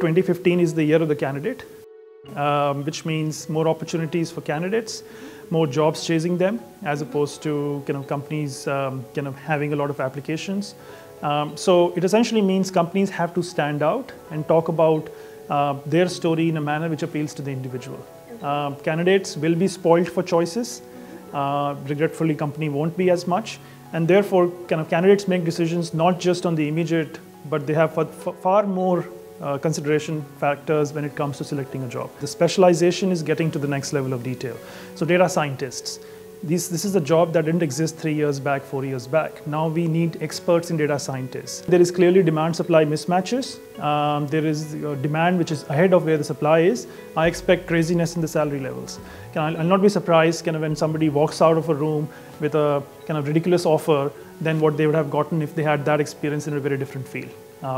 2015 is the year of the candidate, which means more opportunities for candidates, more jobs chasing them, as opposed to companies having a lot of applications. So it essentially means companies have to stand out and talk about their story in a manner which appeals to the individual. Candidates will be spoiled for choices. Regretfully, company won't be as much, and therefore candidates make decisions not just on the immediate, but they have far more consideration factors when it comes to selecting a job. The specialization is getting to the next level of detail. So data scientists, this is a job that didn't exist 3 years back, 4 years back. Now we need experts in data scientists. There is clearly demand-supply mismatches. There is demand which is ahead of where the supply is. I expect craziness in the salary levels. I'll not be surprised when somebody walks out of a room with a ridiculous offer than what they would have gotten if they had that experience in a very different field.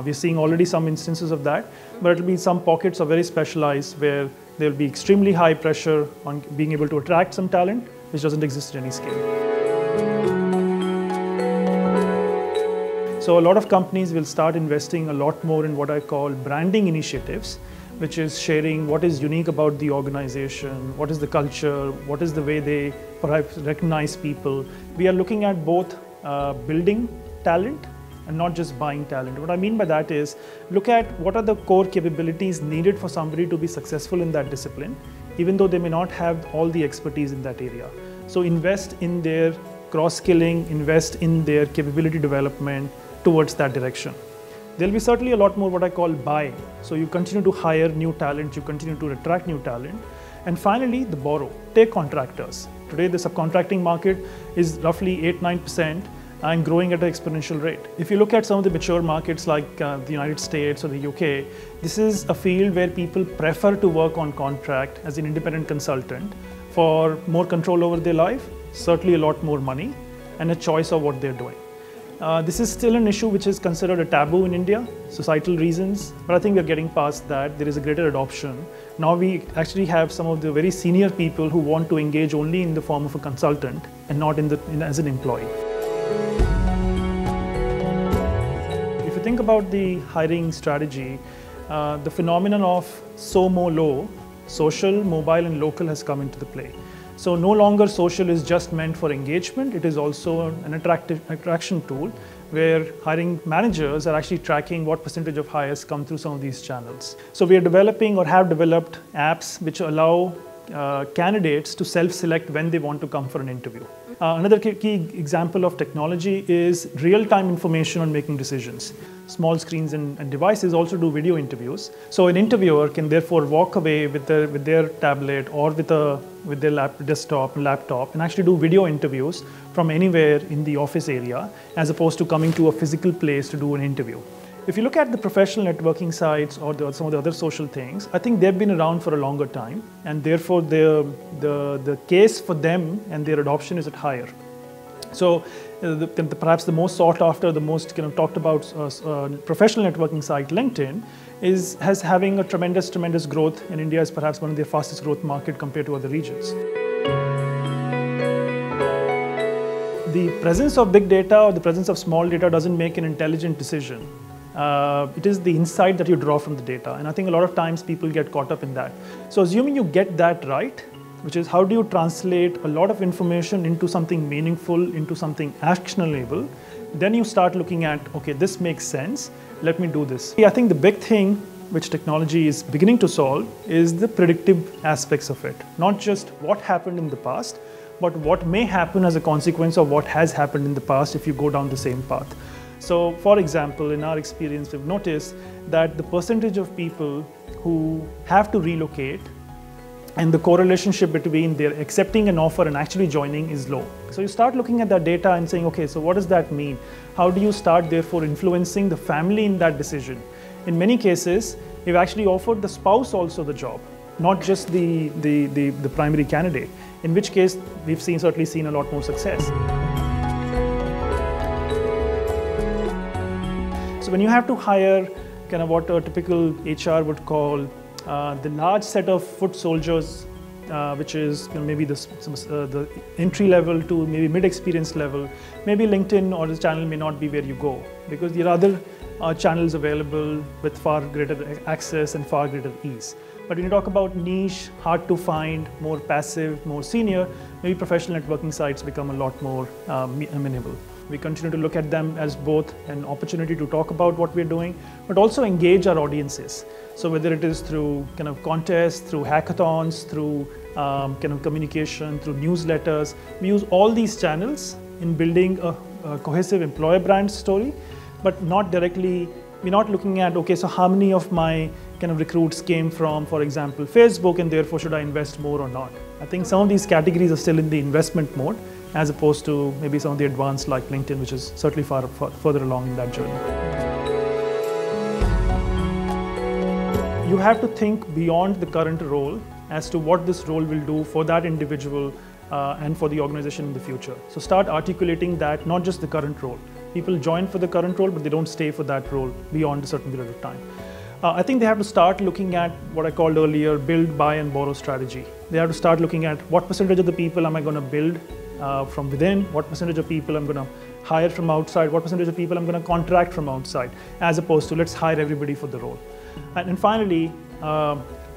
We're seeing already some instances of that, but it'll be some pockets are very specialized where there'll be extremely high pressure on being able to attract some talent which doesn't exist at any scale. So a lot of companies will start investing a lot more in what I call branding initiatives, which is sharing what is unique about the organization, what is the culture, what is the way they perhaps recognize people. We are looking at both building talent and not just buying talent. What I mean by that is, look at what are the core capabilities needed for somebody to be successful in that discipline, even though they may not have all the expertise in that area. So invest in their cross-skilling, invest in their capability development towards that direction. There'll be certainly a lot more what I call buy. So you continue to hire new talent, you continue to attract new talent. And finally, the borrow. Take contractors. Today, the subcontracting market is roughly 8-9%. And growing at an exponential rate. If you look at some of the mature markets like the United States or the UK, this is a field where people prefer to work on contract as an independent consultant for more control over their life, certainly a lot more money, and a choice of what they're doing. This is still an issue which is considered a taboo in India, societal reasons, but I think we're getting past that. There is a greater adoption. Now we actually have some of the very senior people who want to engage only in the form of a consultant and not as an employee. If you think about the hiring strategy, the phenomenon of so, mo, low, social, mobile and local has come into the play. So no longer social is just meant for engagement, it is also an attraction tool where hiring managers are actually tracking what percentage of hires come through some of these channels. So we are developing or have developed apps which allow candidates to self-select when they want to come for an interview. Another key example of technology is real-time information on making decisions. Small screens and devices also do video interviews. So an interviewer can therefore walk away with their tablet or with their desktop, laptop, and actually do video interviews from anywhere in the office area, as opposed to coming to a physical place to do an interview. If you look at the professional networking sites or some of the other social things, I think they've been around for a longer time, and therefore the case for them and their adoption is at higher. So perhaps the most sought after, the most talked about professional networking site, LinkedIn, has having a tremendous growth, and India is perhaps one of the fastest growth market compared to other regions. The presence of big data or the presence of small data doesn't make an intelligent decision. It is the insight that you draw from the data, and I think a lot of times people get caught up in that. So assuming you get that right, which is how do you translate a lot of information into something meaningful, into something actionable, then you start looking at, okay, this makes sense, let me do this. I think the big thing which technology is beginning to solve is the predictive aspects of it. Not just what happened in the past, but what may happen as a consequence of what has happened in the past if you go down the same path. So, for example, in our experience, we've noticed that the percentage of people who have to relocate and the correlationship between their accepting an offer and actually joining is low. So you start looking at that data and saying, okay, so what does that mean? How do you start therefore influencing the family in that decision? In many cases, we've actually offered the spouse also the job, not just the primary candidate, in which case we've certainly seen a lot more success. So when you have to hire what a typical HR would call the large set of foot soldiers which is maybe the entry level to maybe mid-experience level, maybe LinkedIn or this channel may not be where you go, because there are other channels available with far greater access and far greater ease. But when you talk about niche, hard to find, more passive, more senior, maybe professional networking sites become a lot more amenable. We continue to look at them as both an opportunity to talk about what we're doing, but also engage our audiences. So whether it is through kind of contests, through hackathons, through kind of communication, through newsletters, we use all these channels in building a cohesive employer brand story, but not directly. We're not looking at, okay, so how many of my kind of recruits came from, for example, Facebook, and therefore should I invest more or not? I think some of these categories are still in the investment mode, as opposed to maybe some of the advanced like LinkedIn, which is certainly far further along in that journey. You have to think beyond the current role as to what this role will do for that individual and for the organization in the future. So start articulating that, not just the current role. People join for the current role, but they don't stay for that role beyond a certain period of time. I think they have to start looking at what I called earlier, build, buy and borrow strategy. They have to start looking at what percentage of the people am I going to build from within, what percentage of people I'm going to hire from outside, what percentage of people I'm going to contract from outside, as opposed to let's hire everybody for the role. And finally,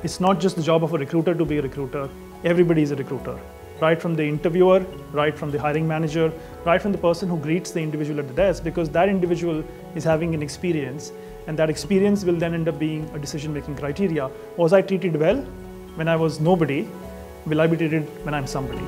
it's not just the job of a recruiter to be a recruiter. Everybody is a recruiter. Right from the interviewer, right from the hiring manager, right from the person who greets the individual at the desk, because that individual is having an experience, and that experience will then end up being a decision-making criteria. Was I treated well when I was nobody? Will I be treated when I'm somebody?